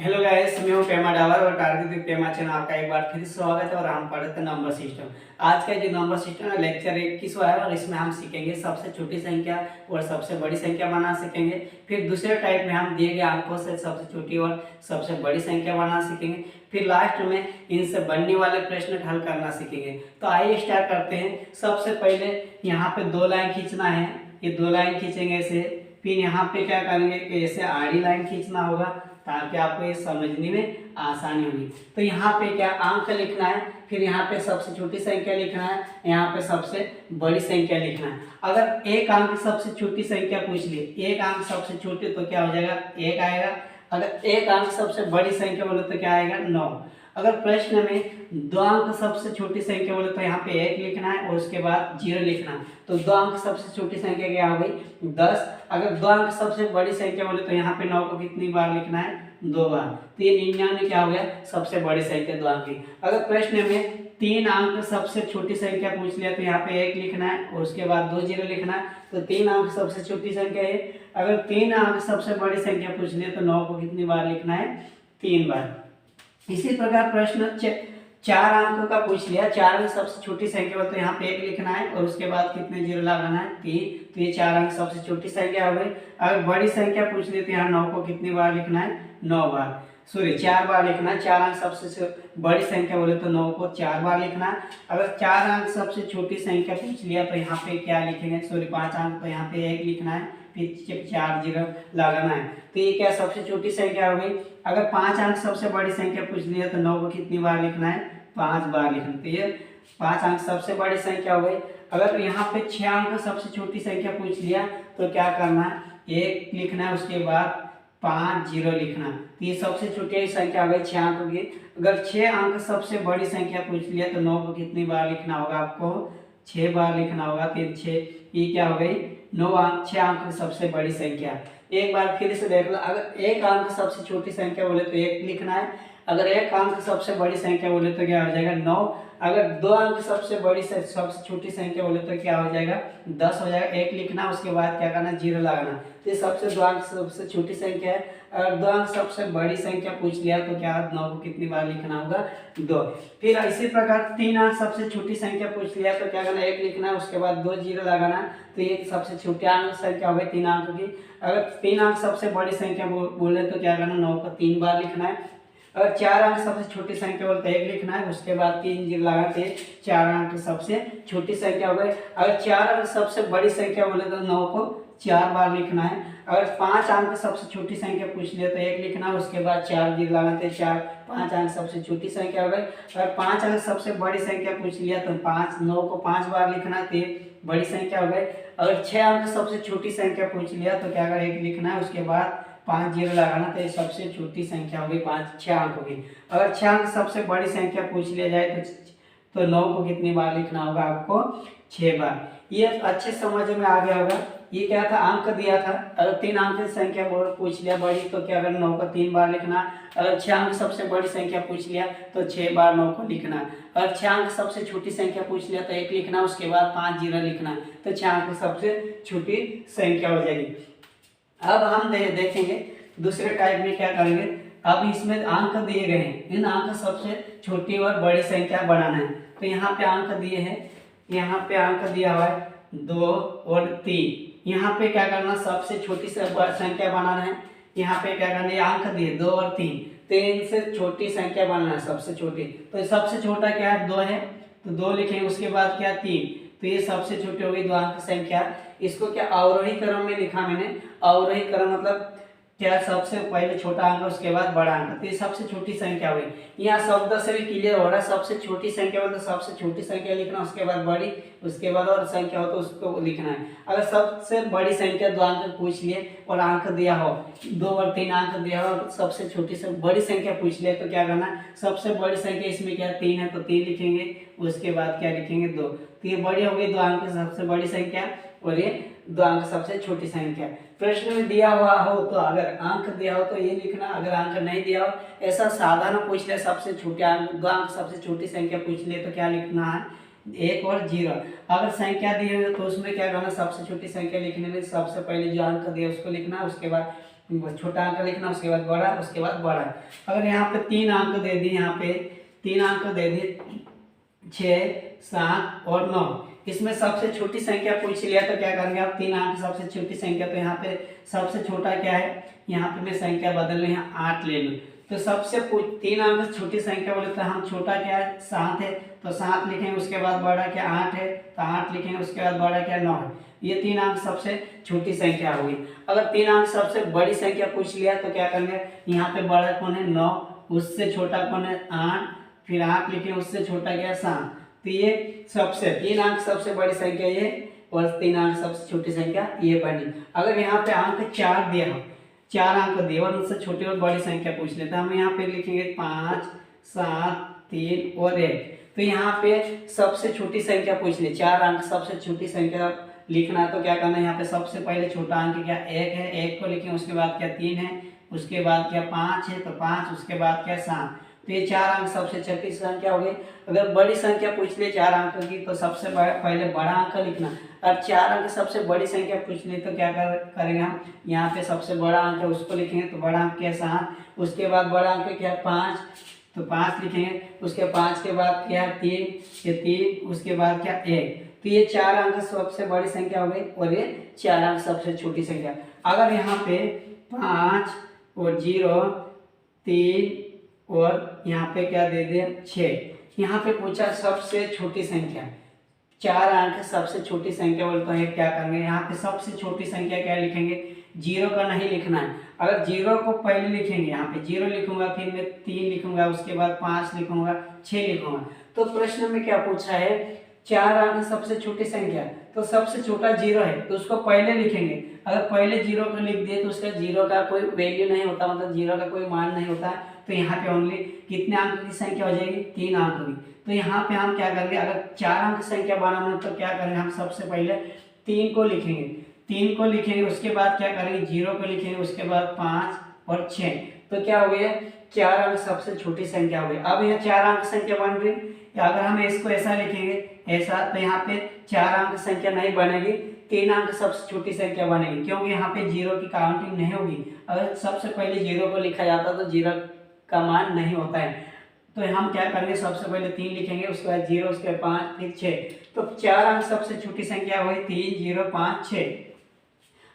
Hello guys, मैं हूं पेमा डावर और टारगेट विद पेमा चैनल आपका एक बार फिर स्वागत है। और हम पढ़ते हैं नंबर सिस्टम। आज का जो नंबर सिस्टम है लेक्चर 21वां है और इसमें हम सीखेंगे सबसे छोटी संख्या और सबसे बड़ी संख्या बना सकेंगे। फिर दूसरे टाइप में हम दिए गए अंकों से सबसे छोटी और सबसे बड़ी संख्या बना सीखेंगे। फिर लास्ट में इनसे बनने वाले प्रश्न हल करना सीखेंगे। तो आइए स्टार्ट करते हैं। सबसे पहले यहाँ पे दो लाइन खींचना है, ये दो लाइन खींचेंगे ऐसे। फिर यहाँ पे क्या करेंगे कि ऐसे आड़ी लाइन खींचना होगा ताकि आपको ये समझने में आसानी होगी। तो यहाँ पे क्या अंक लिखना है, फिर यहाँ पे सबसे छोटी संख्या लिखना है, यहाँ पे सबसे बड़ी संख्या लिखना है। अगर एक अंक सबसे छोटी संख्या पूछ ली, एक अंक सबसे छोटी तो क्या हो जाएगा, एक आएगा। अगर एक अंक सबसे बड़ी संख्या बोले तो क्या आएगा, 9। अगर प्रश्न में दो अंक सबसे छोटी संख्या बोले तो यहाँ पे 1 लिखना है और उसके बाद 0 लिखना है। तो दो अंक सबसे छोटी संख्या क्या हो गई, 10। अगर दो अंक सबसे बड़ी संख्या बोले तो यहाँ पे 9 को कितनी बार लिखना है, 2 बार। तो ये 99 क्या हो गया, सबसे बड़ी संख्या 2 अंक की। अगर प्रश्न में 3 अंक सबसे छोटी संख्या पूछ लिया तो यहाँ पे 1 लिखना है और उसके बाद 2 0 लिखना है। तो 3 अंक सबसे छोटी संख्या है। अगर 3 अंक सबसे बड़ी संख्या पूछ लिया तो 9 को कितनी बार लिखना है, 3 बार। इसी प्रकार प्रश्न 4 अंकों का पूछ लिया, 4 अंक सबसे छोटी संख्या हो तो यहाँ पे 1 लिखना है और उसके बाद कितने 0 लगाना है, 3। तो ये 4 अंक सबसे छोटी संख्या हो गई। अगर बड़ी संख्या पूछ ली तो यहाँ 9 को कितनी बार लिखना है, 9 बार, सॉरी 4 बार लिखना है। 4 अंक सबसे बड़ी संख्या बोले तो 9 को 4 बार लिखना है। अगर 4 अंक सबसे छोटी संख्या पूछ लिया तो यहाँ पे क्या लिखेंगे, सॉरी 5 अंक, तो यहाँ पे 1 लिखना है, फिर 4 0 लगाना है। तो ये क्या सबसे छोटी संख्या हो गई। अगर 5 अंक सबसे बड़ी संख्या पूछ लिया तो 9 को कितनी बार लिखना है, 5 बार लिखना। तो ये 5 अंक सबसे बड़ी संख्या हो गई। अगर यहाँ पे 6 अंक सबसे छोटी संख्या पूछ लिया तो क्या करना है, 1 लिखना है, उसके बाद 5 0 लिखना। तो ये सबसे छोटी संख्या हो गई 6 अंक की। अगर 6 अंक सबसे बड़ी संख्या पूछ लिया तो 9 को कितनी बार लिखना होगा, आपको 6 बार लिखना होगा। फिर 6, ये क्या हो गई, 9 अंक, 6 अंक सबसे बड़ी संख्या। एक बार फिर से देख लो। अगर एक अंक सबसे छोटी संख्या बोले तो 1 लिखना है। अगर एक अंक सबसे बड़ी संख्या बोले तो क्या हो जाएगा, 9। अगर 2 अंक सबसे बड़ी सबसे छोटी संख्या बोले तो क्या हो जाएगा, 10 हो जाएगा। 1 लिखना, उसके बाद क्या करना, 0 लगाना। तो ये सबसे 2 अंक सबसे छोटी संख्या है। अगर 2 अंक सबसे बड़ी संख्या पूछ लिया तो क्या 9 को कितनी बार लिखना होगा, 2। फिर इसी प्रकार 3 अंक सबसे छोटी संख्या पूछ लिया तो क्या करना, 1 लिखना है, उसके बाद 2 0 लगाना। तो ये सबसे छोटी अंक संख्या हो गई 3 अंक की। अगर 3 अंक सबसे बड़ी संख्या बोले तो क्या करना, 9 को 3 बार लिखना है। अगर 4 अंक सबसे छोटी संख्या बोले तो 1 लिखना है, उसके बाद 3 0 लगाते 4 अंक सबसे छोटी संख्या हो गई। अगर 4 अंक सबसे बड़ी संख्या बोले तो 9 को 4 बार लिखना है। अगर 5 अंक सबसे छोटी संख्या पूछ लिया तो 1 लिखना है, उसके बाद 4 0 लगाते 5 अंक सबसे छोटी संख्या हो गई। अगर 5 अंक सबसे बड़ी संख्या पूछ लिया तो 9 को 5 बार लिखना है, तो बड़ी संख्या हो गई। अगर 6 अंक सबसे छोटी संख्या पूछ लिया तो क्या कर 1 लिखना है, उसके बाद 5 0 लगाना। तो ये सबसे छोटी संख्या होगी 6 अंक होगी। अगर 6 अंक सबसे बड़ी संख्या पूछ लिया जाए तो 9 को कितनी बार लिखना होगा, आपको 6 बार। ये अच्छे समझ में आ गया होगा। ये क्या था, अंक दिया था। अगर 3 अंक की संख्या पूछ लिया बड़ी तो क्या करना, 9 को 3 बार लिखना। अगर 6 अंक सबसे बड़ी संख्या पूछ लिया तो 6 बार 9 को लिखना। अगर 6 अंक सबसे छोटी संख्या पूछ लिया तो 1 लिखना, उसके बाद 5 0 लिखना। तो 6 अंक सबसे छोटी संख्या हो जाएगी। अब हम देखेंगे दूसरे टाइप में क्या करेंगे। अब इसमें अंक दिए गए हैं, इन अंक सबसे छोटी और बड़ी संख्या बनाना है। तो यहाँ पे अंक दिए हैं, यहाँ पे अंक दिया हुआ है 2 और 3। यहाँ पे क्या करना, सबसे छोटी संख्या बनाना है। यहाँ पे क्या करना है, अंक दिए 2 और 3, तो इनसे छोटी संख्या बनाना है, सबसे छोटी। तो सबसे छोटा क्या है, 2 है, तो 2 लिखेंगे, उसके बाद क्या 3। तो ये सबसे छोटी हो गई 2 अंक संख्या। इसको क्या अवरोही क्रम में लिखा मैंने। अवरोही क्रम मतलब क्या, सबसे पहले छोटा अंक उसके बाद बड़ा अंक। तो ये सबसे छोटी संख्या हुई। यहाँ शब्द से भी क्लियर हो रहा है, सबसे छोटी संख्या हो तो सबसे छोटी संख्या लिखना, उसके बाद बड़ी, उसके बाद और संख्या हो तो उसको लिखना है। अगर सबसे बड़ी संख्या 2 अंक पूछ लिए और अंक दिया हो 2 और 3 अंक दिया हो, सबसे छोटी से बड़ी संख्या पूछ लिए तो क्या करना, सबसे बड़ी संख्या इसमें क्या 3 है तो 3 लिखेंगे, उसके बाद क्या लिखेंगे 2। तो ये बड़ी हो गई 2 अंक सबसे बड़ी संख्या और ये 2 अंक सबसे छोटी संख्या। प्रश्न में दिया हुआ हो तो अगर अंक दिया हो तो ये लिखना, अगर अंक नहीं दिया हो, ऐसा साधारण पूछ ले सबसे छोटे अंक 2 अंक सबसे छोटी संख्या पूछ ले तो क्या लिखना है, 1 और 0। अगर संख्या दी है तो उसमें क्या करना, सबसे छोटी संख्या लिखने में सबसे पहले जो अंक दिया उसको लिखना, उसके बाद छोटा अंक लिखना, उसके बाद बड़ा, उसके बाद बड़ा। अगर यहाँ पे 3 अंक दे दिए, यहाँ पे 3 अंक दे दिए 6, 7 और 9, इसमें सबसे छोटी संख्या पूछ लिया तो क्या करेंगे आप, 3 अंक सबसे छोटी संख्या, तो यहाँ पे सबसे छोटा क्या है, यहाँ पे मैं संख्या बदल लूँ, यहाँ 8 ले लूँ। तो सबसे 3 अंक छोटी संख्या बोले तो हम छोटा क्या है 7 है, तो 7 लिखेंगे, उसके बाद बड़ा क्या 8 है, तो 8 लिखेंगे, उसके बाद बड़ा क्या 9 है। ये 3 अंक सबसे छोटी संख्या होगी। अगर 3 अंक सबसे बड़ी संख्या पूछ लिया तो क्या करेंगे, यहाँ पे बड़ा कौन है 9, उससे छोटा कौन है 8, फिर 8 लिखेंगे, उससे छोटा क्या 7। तो ये सबसे 3 अंक सबसे बड़ी संख्या ये, और 3 अंक सबसे छोटी संख्या ये बनी। अगर यहाँ पे अंक 4 दिया हो, 4 अंक दिए और उनसे छोटी और बड़ी संख्या पूछ लेते हैं, हम यहाँ पे लिखेंगे 5, 7, 3 और 1। तो यहाँ पे सबसे छोटी संख्या पूछ ले, 4 अंक सबसे छोटी संख्या लिखना है, तो क्या करना है, यहाँ पे सबसे पहले छोटा अंक क्या 1 है, 1 को लिखें, उसके बाद क्या 3 है, उसके बाद क्या 5 है, तो 5, उसके बाद क्या 7। तो ये 4 अंक सबसे छोटी संख्या हो गई। अगर बड़ी संख्या पूछ ले 4 अंक की, तो सबसे पहले बड़ा अंक लिखना। अब 4 अंक सबसे बड़ी संख्या पूछ ले तो क्या करेंगे हम, यहाँ पे सबसे बड़ा अंक है उसको लिखेंगे, तो बड़ा अंक क्या 7, उसके बाद बड़ा अंक क्या 5, तो 5 लिखेंगे, उसके 5 के बाद क्या 3, ये 3, उसके बाद क्या 1। तो ये 4 अंक सबसे बड़ी संख्या हो गई, और ये 4 अंक सबसे छोटी संख्या। अगर यहाँ पे 5 और 0, 3 और यहाँ पे क्या दे दिया 6, यहाँ पे पूछा सबसे छोटी संख्या, 4 अंक सबसे छोटी संख्या बोलते हैं, क्या करेंगे यहाँ पे सबसे छोटी संख्या क्या लिखेंगे, 0 का नहीं लिखना है। अगर 0 को पहले लिखेंगे, यहाँ पे 0 लिखूंगा, फिर मैं 3 लिखूंगा, उसके बाद 5 लिखूंगा, 6 लिखूंगा। तो प्रश्न में क्या पूछा है, 4 अंक सबसे छोटी संख्या, तो सबसे छोटा 0 है, तो उसको पहले लिखेंगे। अगर पहले 0 को लिख दिए तो उसका 0 का कोई वैल्यू नहीं होता, मतलब 0 का कोई मान नहीं होता। तो यहाँ पे ओनली कितने अंक की संख्या हो जाएगी, 3 अंक की। तो यहाँ पे हम क्या करेंगे, अगर 4 अंक संख्या बनाना तो क्या करेंगे, हम सबसे पहले 3 को लिखेंगे, 3 को लिखेंगे, उसके बाद क्या करेंगे 0 को लिखेंगे, उसके बाद 5 और 6। तो क्या हो गया, 4 अंक सबसे छोटी संख्या हो गई। अब यहाँ 4 अंक संख्या बन रही, अगर हम इसको ऐसा लिखेंगे ऐसा, तो यहाँ पे 4 अंक संख्या नहीं बनेगी, 3 अंक सबसे छोटी संख्या बनेगी, क्योंकि यहाँ पे 0 की काउंटिंग नहीं होगी। अगर सबसे पहले 0 को लिखा जाता तो 0 का मान नहीं होता है। तो हम क्या करेंगे, सबसे पहले 3 लिखेंगे, उसके बाद 0, उसके बाद 5, फिर 6। तो 4 अंक सबसे छोटी संख्या हुई 3, 0, 5, 6।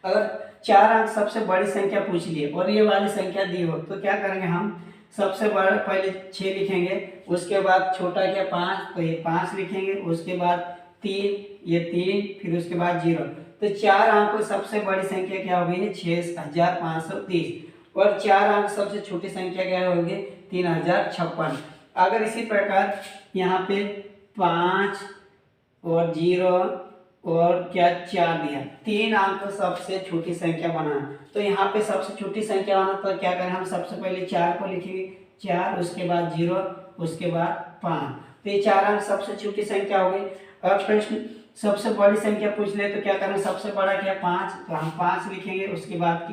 अगर 4 अंक सबसे बड़ी संख्या पूछ लिए और ये वाली संख्या दी हो, तो क्या करेंगे, हम सबसे बड़ा पहले 6 लिखेंगे, उसके बाद छोटा क्या 5, तो ये 5 लिखेंगे, उसके बाद 3, ये 3, फिर उसके बाद 0। तो 4 अंक सबसे बड़ी संख्या क्या हो गई, 6530। और 4 अंक सबसे छोटी संख्या क्या होगी, 3056। अगर इसी प्रकार यहाँ पे 5 और 0 और क्या 4 दिया, 3 अंक सबसे छोटी संख्या बनाना। तो यहाँ पे सबसे छोटी संख्या बनाना, तो क्या करें, हम सबसे पहले 4 को लिखेंगे, 4, उसके बाद 0, उसके बाद 5। तो ये 4 अंक सबसे छोटी संख्या हो गई। अब प्रश्न सबसे बड़ी संख्या पूछ ले तो क्या करें, सबसे बड़ा क्या 5, तो हम 5 लिखेंगे, उसके बाद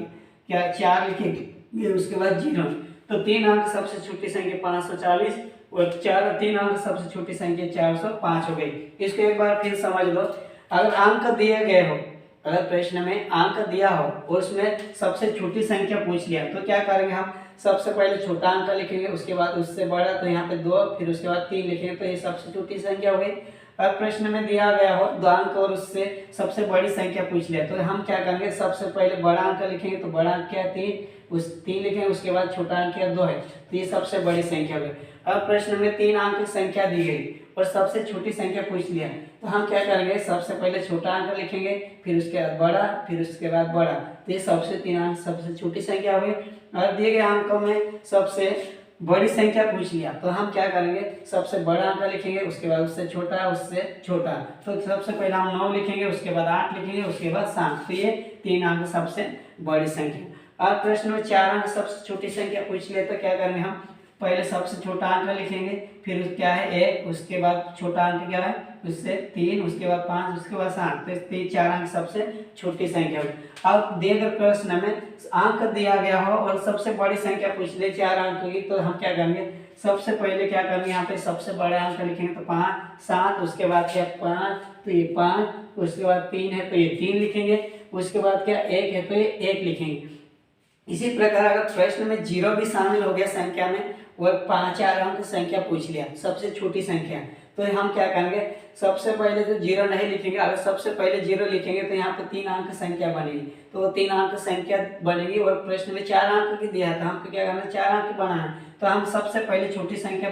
क्या 4 लिखेंगे, उसके बाद 0। तो 3 अंक सबसे छोटी संख्या 540 और 3 अंक सबसे छोटी संख्या 405 हो गई। इसको एक बार फिर समझ लो। अगर अंक दिए गए हो, अगर प्रश्न में अंक दिया हो और उसमें सबसे छोटी संख्या पूछ लिया, तो क्या करेंगे, हम सबसे पहले छोटा अंक लिखेंगे, उसके बाद उससे बड़ा, तो यहाँ पे 2, फिर उसके बाद 3 लिखेंगे, तो ये सबसे छोटी संख्या हो गई। अब प्रश्न में दिया गया हो 2 अंक और उससे सबसे बड़ी संख्या पूछ लिया, तो हम क्या करेंगे, सबसे पहले बड़ा अंक लिखेंगे, तो बड़ा अंक क्या 3, उस 3 लिखेंगे, उसके बाद छोटा अंक क्या 2 है, तो ये सबसे बड़ी संख्या हो गई। अब प्रश्न में 3 अंक की संख्या दी गई और सबसे छोटी संख्या पूछ लिया, तो हम क्या करेंगे, सबसे पहले छोटा अंक लिखेंगे, फिर उसके बाद बड़ा, फिर उसके बाद बड़ा, तो ये सबसे 3 अंक सबसे छोटी संख्या हो गई। और दिए गए अंकों में सबसे बड़ी संख्या पूछ लिया, तो हम क्या करेंगे, सबसे बड़ा अंक लिखेंगे, उसके बाद उससे छोटा, उससे छोटा। तो सबसे पहले हम 9 लिखेंगे, उसके बाद 8 लिखेंगे, उसके बाद 7। तो ये 3 अंक सबसे बड़ी संख्या। अब प्रश्न में 4 अंक सबसे छोटी संख्या पूछ लिया, तो क्या करेंगे, हम पहले सबसे छोटा अंक लिखेंगे, फिर क्या है 1, उसके बाद छोटा अंक क्या है, उससे 3, उसके बाद 5, उसके बाद 7। तो 4 अंक सबसे छोटी संख्या है। अब दिए गए प्रश्न में अंक दिया गया हो और सबसे बड़ी संख्या पूछ ले 4 अंक की, तो हम क्या करेंगे, सबसे पहले क्या करेंगे, यहाँ पे सबसे बड़ा अंक लिखेंगे, तो 5, 7, उसके बाद क्या 5, तो ये 5, उसके बाद 3 है, तो ये 3 लिखेंगे, उसके बाद क्या 1 है, तो ये 1 लिखेंगे। इसी प्रकार अगर प्रश्न में जीरो भी शामिल हो गया संख्या में, वो 4 अंक संख्या पूछ लिया, सबसे छोटी संख्या, तो हम क्या करेंगे, सबसे पहले तो जीरो नहीं लिखेंगे। अगर सबसे पहले जीरो लिखेंगे तो यहाँ पे 3 अंक संख्या बनेगी, तो वो 3 अंक संख्या बनेगी। और प्रश्न में 4 अंक की दिया था, हमको क्या करना है, 4 अंक बनाना है। तो हम सबसे पहले छोटी संख्या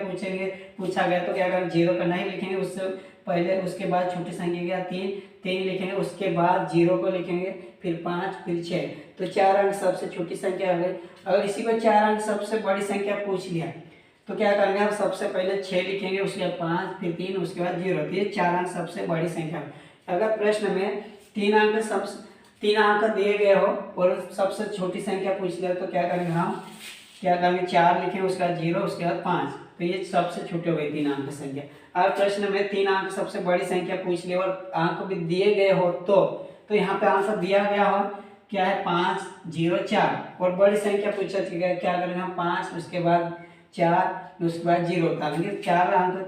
पूछा गया, तो क्या करें, जीरो का नहीं लिखेंगे, उससे पहले उसके बाद छोटी संख्या क्या, 3 लिखेंगे, उसके बाद जीरो को लिखेंगे, फिर 5, फिर 6, तो 4 अंक सबसे छोटी संख्या हो गई। अगर इसी को 4 अंक सबसे बड़ी संख्या पूछ लिया, तो क्या करेंगे, हम सबसे पहले 6 लिखेंगे, उसके बाद 5, फिर 3, उसके बाद 0, तो ये 4 अंक सबसे बड़ी संख्या। अगर प्रश्न में 3 अंक दिए गए हो और सबसे छोटी संख्या पूछ लिया, तो क्या करेंगे, हम क्या करेंगे, 4 लिखेंगे, उसके बाद 0, उसके बाद 5, तो ये सबसे छोटी हो गई 3 अंक संख्या। अगर प्रश्न में 3 अंक सबसे बड़ी संख्या पूछ लिया और अंक भी दिए गए हो, तो यहाँ पे आंसर दिया गया हो क्या है, 5, 0, 4, और बड़ी संख्या पूछा गया, क्या करेंगे हम, 5, उसके बाद 4, उसके बाद 0 उतारेंगे,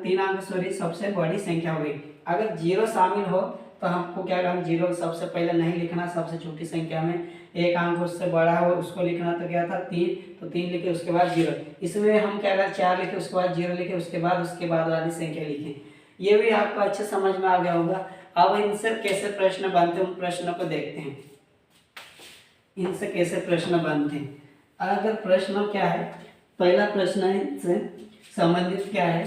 3 अंक सॉरी सबसे बड़ी संख्या हो गई। अगर 0 शामिल हो तो हमको क्या करना, 0 सबसे पहले नहीं लिखना, सबसे छोटी संख्या में एक अंक उससे बड़ा हो उसको लिखना, तो क्या था 3, तो 3 लिखे, उसके बाद 0। इसमें हम क्या करें, 4 लिखे, उसके बाद 0 लिखे, उसके बाद वाली संख्या लिखें। ये भी आपको अच्छे समझ में आ गया होगा। अब इनसे कैसे प्रश्न बनते हैं, उन प्रश्नों को देखते हैं, इनसे कैसे प्रश्न बनते हैं। अगर प्रश्न क्या है, पहला प्रश्न है इनसे संबंधित क्या है,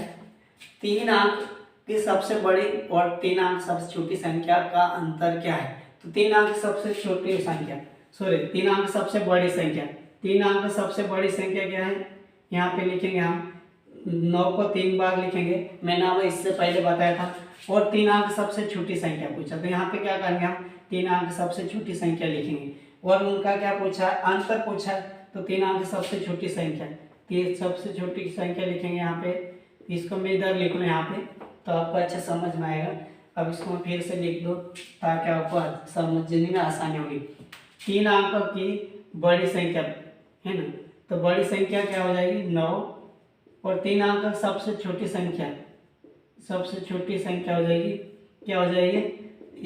3 अंक की सबसे बड़ी और 3 अंक सबसे छोटी संख्या का अंतर क्या है। तो 3 अंक सबसे छोटी संख्या, सॉरी 3 अंक सबसे बड़ी संख्या, 3 अंक सबसे बड़ी संख्या क्या है, यहाँ पे लिखेंगे हम 9 को 3 बार लिखेंगे, मैंने आपको इससे पहले बताया था। और 3 अंक सबसे छोटी संख्या पूछा, तो यहाँ पे क्या करेंगे, हम 3 अंक सबसे छोटी संख्या लिखेंगे। और उनका क्या पूछा है, अंतर पूछा है, तो 3 अंक सबसे छोटी संख्या, सबसे छोटी संख्या लिखेंगे यहाँ पे। इसको मैं इधर लिख लूँ यहाँ पे, तो आपको अच्छा समझ में आएगा। अब इसको मैं फिर से लिख दो ताकि आपको समझने में आसानी होगी। 3 अंकों की बड़ी संख्या है ना, तो बड़ी संख्या क्या हो जाएगी 9, और 3 अंक का सबसे छोटी संख्या हो जाएगी, क्या हो जाएगी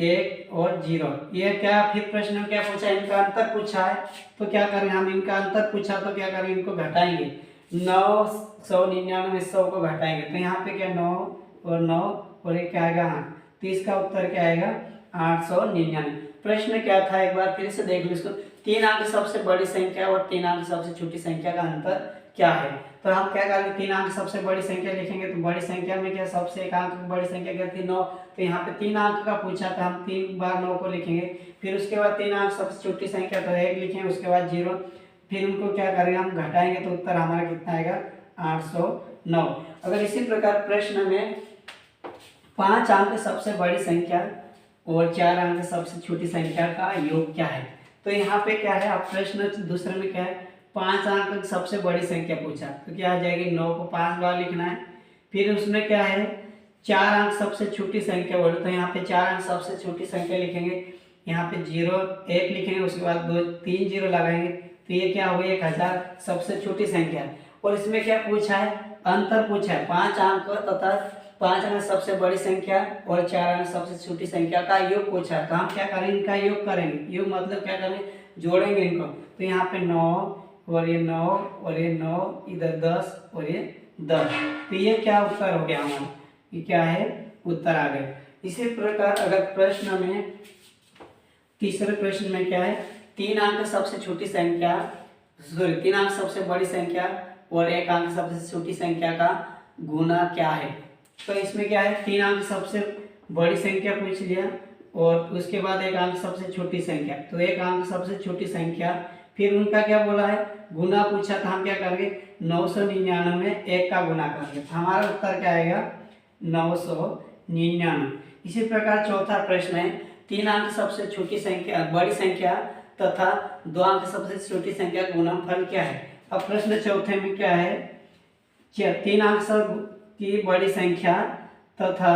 1 और 0। ये क्या, फिर प्रश्न में क्या पूछा, इनका अंतर पूछा है, तो क्या करें हम, इनका अंतर पूछा तो क्या करें, इनको घटाएंगे, 999 100 को घटाएंगे, तो यहाँ पे क्या 9 और 9 और एक क्या आएगा 8, तो इसका उत्तर क्या आएगा 899। प्रश्न क्या था, एक बार फिर से देख लो इसको, 3 अंक सबसे बड़ी संख्या और 3 अंक सबसे छोटी संख्या का अंतर क्या है। तो हम क्या करेंगे, 3 अंक सबसे बड़ी संख्या लिखेंगे, तो बड़ी संख्या में क्या, सबसे एक अंक बड़ी संख्या क्या थी 9, तो यहाँ पे 3 अंक का पूछा था, हम 3 बार 9 को लिखेंगे, फिर उसके बाद 3 अंक सबसे छोटी संख्या तो 1 लिखेंगे, उसके बाद 0, फिर उनको क्या करेंगे हम घटाएंगे, तो उत्तर हमारा कितना आएगा 809। अगर इसी प्रकार प्रश्न में 5 अंक सबसे बड़ी संख्या और 4 अंक सबसे छोटी संख्या का योग क्या है, तो यहाँ पे क्या है, अब प्रश्न दूसरे में क्या है, 5 अंक सबसे बड़ी संख्या पूछा, तो क्या आ जाएगी 9 को 5 बार लिखना है। फिर उसमें क्या है, 4 अंक सबसे छोटी संख्या बोलो, तो यहाँ पे 4 अंक सबसे छोटी संख्या लिखेंगे, यहाँ पे 0 1 लिखेंगे, उसके बाद 2 3 0 लगाएंगे, तो ये क्या हो गई 1000 सबसे छोटी संख्या। और इसमें क्या पूछा है, अंतर पूछा है, 5 अंक तथा 5 अंक सबसे बड़ी संख्या और 4 अंक सबसे छोटी संख्या का योग पूछा है, तो हम क्या करेंगे, इनका योग करेंगे। योग मतलब क्या करेंगे, जोड़ेंगे इनको, तो यहाँ पे 9 और ये 9 और ये 9, इधर 10 और ये 10, तो ये क्या उत्तर हो गया हमारा, ये क्या है उत्तर आ गए। इसी प्रकार अगर प्रश्न में तीसरे प्रश्न में क्या है, 3 अंक सबसे छोटी संख्या, सॉरी 3 अंक सबसे बड़ी संख्या और 1 अंक सबसे छोटी संख्या का गुना क्या है। तो इसमें क्या है, 3 अंक सबसे बड़ी संख्या पूछ लिया और उसके बाद 1 अंक सबसे छोटी संख्या, तो 1 अंक सबसे छोटी संख्या, फिर उनका क्या बोला है गुना पूछा था, हम क्या करेंगे 999 में 1 का गुना करेंगे, तो हमारा उत्तर क्या आएगा 999। इसी प्रकार चौथा प्रश्न है, 3 अंक सबसे छोटी संख्या बड़ी संख्या तथा 2 अंक सबसे छोटी संख्या का गुणनफल क्या है। अब प्रश्न चौथे में क्या है, 3 अंक की बड़ी संख्या तथा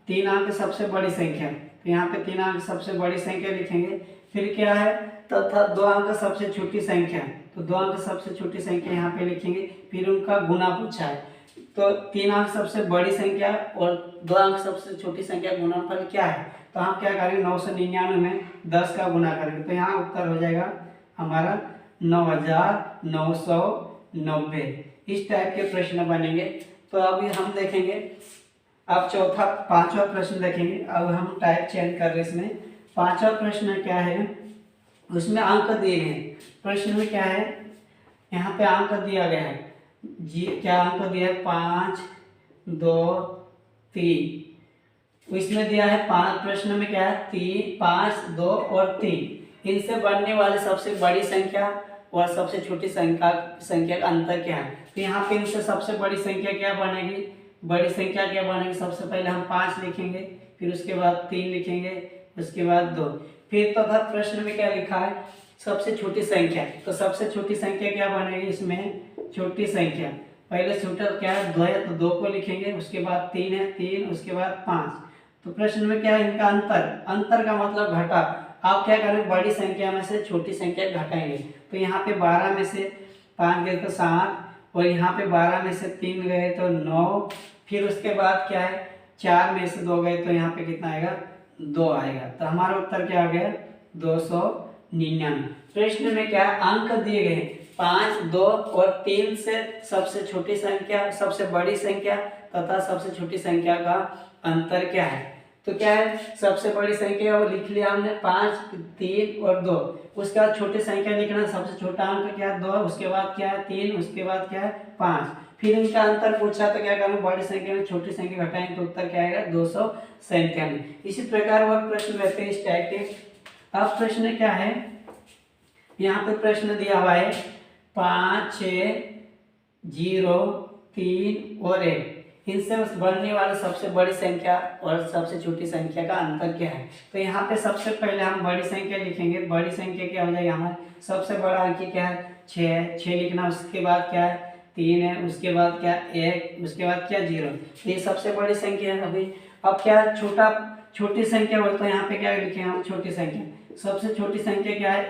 3 अंक सबसे बड़ी संख्या, तो यहाँ पे 3 अंक सबसे बड़ी संख्या लिखेंगे, फिर क्या है तथा 2 अंक सबसे छोटी संख्या, तो 2 अंक सबसे छोटी संख्या यहाँ पे लिखेंगे, फिर उनका गुना पूछा है, तो 3 अंक सबसे बड़ी संख्या और 2 अंक सबसे छोटी संख्या गुणनफल क्या है, तो हम क्या करेंगे 999 में 10 का गुना करेंगे, तो यहाँ उत्तर हो जाएगा हमारा 9,990। इस टाइप के प्रश्न बनेंगे। तो अभी हम देखेंगे, अब चौथा पांचवा प्रश्न देखेंगे। अब हम टाइप चेंज कर रहे हैं इसमें। पांचवा प्रश्न क्या है, उसमें अंक दिए गए हैं। प्रश्न में क्या है, यहाँ पे अंक दिया गया है जी, क्या अंक दिया है, 5, 2, 3। इसमें दिया है 5, प्रश्न में क्या है, 3, 5, 2 और 3। इनसे बनने वाली सबसे बड़ी संख्या और सबसे छोटी संख्या का अंतर क्या है। तो यहाँ पे इनसे सबसे बड़ी संख्या क्या बनेगी, बड़ी संख्या क्या बनेगी, सबसे पहले हम 5 लिखेंगे, फिर उसके बाद 3 लिखेंगे, उसके बाद 2। फिर तथा प्रश्न में क्या लिखा है, सबसे छोटी संख्या। तो सबसे छोटी संख्या क्या बनेगी, इसमें छोटी संख्या पहले छोटा क्या है, 2 है तो 2 को लिखेंगे, उसके बाद 3 है 3, उसके बाद 5। तो प्रश्न में क्या है, इनका अंतर का मतलब घटा। आप क्या करें, बड़ी संख्या में से छोटी संख्या घटाएंगे। तो यहाँ पे 12 में से 5 गए तो 7, और यहाँ पे 12 में से 3 गए तो 9। फिर उसके बाद क्या है, 4 में से 2 गए तो यहाँ पे कितना आएगा, 2 आएगा। तो हमारा उत्तर क्या आ गया, 299। प्रश्न में क्या है, अंक दिए गए हैं 5, 2 और 3 से सबसे छोटी संख्या, सबसे बड़ी संख्या तथा सबसे छोटी संख्या का अंतर क्या है। तो क्या है, सबसे बड़ी संख्या वो लिख लिया हमने 5, 3 और 2। उसके बाद छोटी संख्या लिखना, सबसे छोटा अंक क्या है, 2, उसके बाद क्या है 3, उसके बाद क्या है 5। फिर इनका अंतर पूछा तो क्या करना, बड़ी संख्या में छोटी संख्या घटाएंगे तो उत्तर क्या आएगा, 297। इसी प्रकार वह प्रश्न रहते हैं इस टाइप के। अब प्रश्न क्या है, यहाँ पे प्रश्न दिया हुआ है 5, 6, 0, 3 और 1। इनसे बनने वाली सबसे बड़ी संख्या और सबसे छोटी संख्या का अंतर क्या है। तो यहाँ पे सबसे पहले हम बड़ी संख्या लिखेंगे। बड़ी संख्या क्या हो जाएगी हमारे, सबसे बड़ा अंक क्या है, 6 लिखना। उसके बाद क्या है, 3 है, उसके बाद क्या 1, उसके बाद क्या 0। तो ये सबसे बड़ी संख्या है। अभी अब क्या छोटी संख्या बोलते हैं, यहाँ पे क्या लिखेंगे हम, छोटी संख्या। सबसे छोटी संख्या क्या है,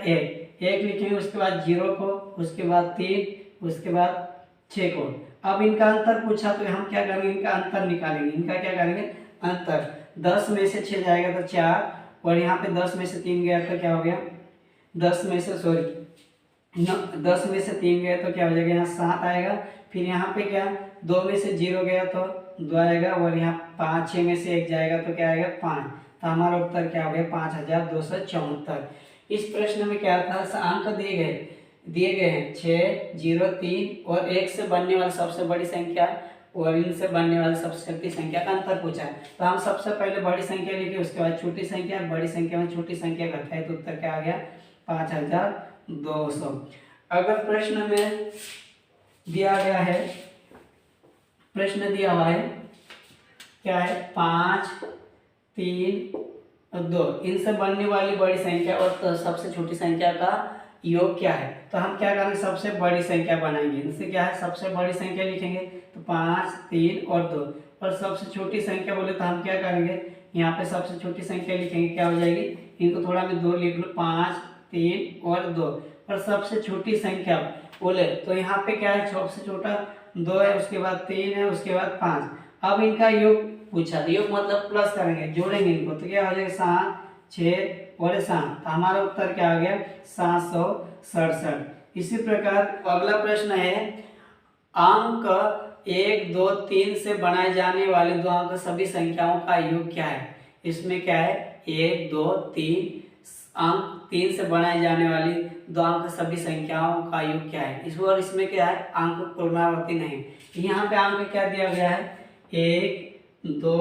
1 लिखेंगे, उसके बाद 0 को, उसके बाद 3, उसके बाद 6 को। अब इनका अंतर पूछा तो हम क्या करेंगे, इनका अंतर निकालेंगे। इनका क्या करेंगे, अंतर। 10 में से 6 जाएगा तो 4, और यहाँ पे 10 में से 3 गया तो क्या हो गया, 10 में से 3 गया तो क्या हो जाएगा, यहाँ 7 आएगा। फिर यहाँ पे क्या, 2 में से 0 गया तो 2 आएगा, और यहाँ 5, 6 में से 1 जाएगा तो क्या आएगा, 5। तो हमारा उत्तर क्या हो गया, 5274। इस प्रश्न में क्या था, अंक दिए गए हैं 6, 0, 3 और 1 से बनने वाली सबसे बड़ी संख्या और इनसे बनने वाली सबसे छोटी संख्या का अंतर पूछा है। तो हम सबसे पहले बड़ी संख्या लिखे, उसके बाद छोटी संख्या, बड़ी संख्या में छोटी संख्या घटाए तो उत्तर क्या आ गया, 5200। अगर प्रश्न में दिया गया है, प्रश्न दिया हुआ है क्या है, 5, 3 और 2, इनसे बनने वाली बड़ी संख्या और तो सबसे छोटी संख्या का योग क्या है। तो हम क्या करेंगे, सबसे बड़ी संख्या बनाएंगे। इनसे क्या है, सबसे बड़ी संख्या लिखेंगे तो 5, 3 और 2। और सबसे छोटी संख्या बोले तो हम क्या करेंगे, यहाँ पे सबसे छोटी संख्या लिखेंगे, क्या हो जाएगी, इनको थोड़ा मैं 2 लिख लो, 5, 3 और 2। और सबसे छोटी संख्या बोले तो यहाँ पे क्या है, सबसे छोटा 2 है, उसके बाद 3 है, उसके बाद 5। अब इनका योग पूछा, योग मतलब प्लस करेंगे, जोड़ेंगे इनको तो क्या हो जाएगा, 7, 6 और 7। तो हमारा उत्तर क्या आ गया, 767। इसी प्रकार अगला प्रश्न है, अंक 1, 2, 3 से बनाए जाने वाले दो अंक सभी संख्याओं का योग क्या है। इसमें क्या है, 1, 2, 3 अंक 3 से बनाए जाने वाली दो अंक सभी संख्याओं का योग क्या है। इसमें क्या है, अंक पुनरावर्ती नहीं। यहाँ पे अंक क्या दिया गया है, 1, 2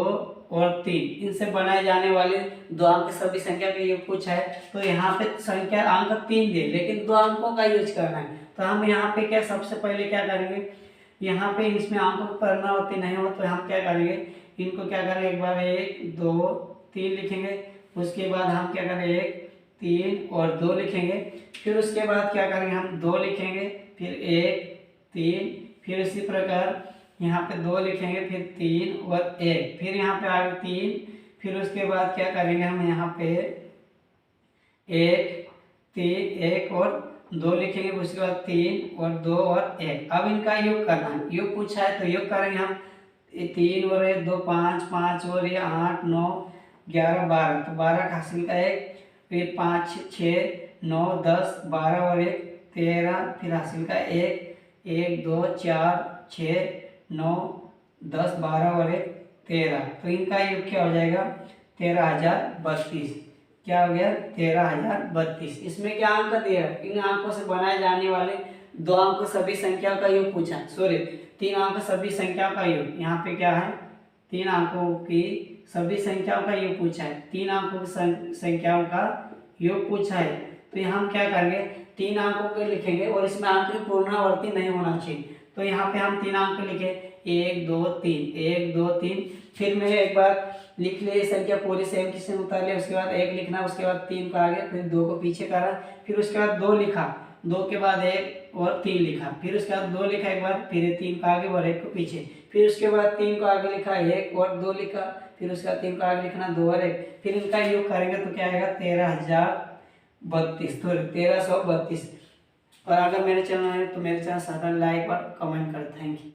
और 3, इनसे बनाए जाने वाले दो अंक सभी संख्या का योग पूछा है। तो यहाँ पे संख्या अंक 3 दे, लेकिन दो अंकों का यूज करना है। तो हम यहाँ पे क्या सबसे पहले क्या करेंगे, यहाँ पे इसमें अंकों की पुनरावृत्ति नहीं हो तो हम क्या करेंगे, इनको क्या करेंगे, एक बार 1, 2, 3 लिखेंगे। उसके बाद हम क्या करेंगे, 1, 3 और 2 लिखेंगे। फिर उसके बाद क्या करेंगे, हम 2 लिखेंगे, फिर 1, 3, फिर इसी प्रकार यहाँ पे 2 लिखेंगे, फिर 3 और 1, फिर यहाँ पे आगे 3। फिर उसके बाद क्या करेंगे, हम यहाँ पे 1, 3, 1 और 2 लिखेंगे, उसके बाद 3 और 2 और 1। अब इनका योग करना है, योग पूछा है तो योग करेंगे हम। 3 और 1, 2, 5, 5 और 8, 9, 11, 12। तो 12 का हासिल का 1, फिर 5, 6, 9, 10, 12 और 1 13, फिर हासिल का 1, 1, 2, 4, 6, 9, 10, 12 और 1, 13। तो इनका योग क्या हो जाएगा? 13,032। क्या हो गया? 13,032। इसमें क्या अंक दिया? इन अंकों से बनाए जाने वाले दो अंक सभी संख्याओं का योग पूछा, सॉरी 3 अंक सभी संख्याओं का योग। यहाँ पे क्या है? 3 अंकों की सभी संख्याओं का योग पूछा है। 3 अंकों की संख्याओं का योग पूछा है। तो यहाँ हम क्या करेंगे? 3 अंकों के लिखेंगे और इसमें अंक पुनरावर्ती नहीं होना चाहिए। तो यहाँ पे हम 3 अंक लिखे, 1, 2, 3, 1, 2, 3। फिर मैं एक बार लिख लिए संख्या पूरी सेम की सेम उतार लिया, उसके बाद 1 लिखना, उसके बाद 3 को आगे, फिर 2 को पीछे करा, फिर उसके बाद 2 लिखा, 2 के बाद 1 और 3 लिखा, फिर उसके बाद 2 लिखा एक बार, फिर 3 को आगे और 1 को पीछे, फिर उसके बाद 3 को आगे लिखा, 1 और 2 लिखा, फिर उसके बाद 3 को आगे लिखना, 2 और 1, फिर इनका योग करेंगे तो क्या आएगा? 13,032। तो 1332। और अगर मेरे चैनल है तो मेरे चैनल साथ लाइक और कमेंट कर। Thank you.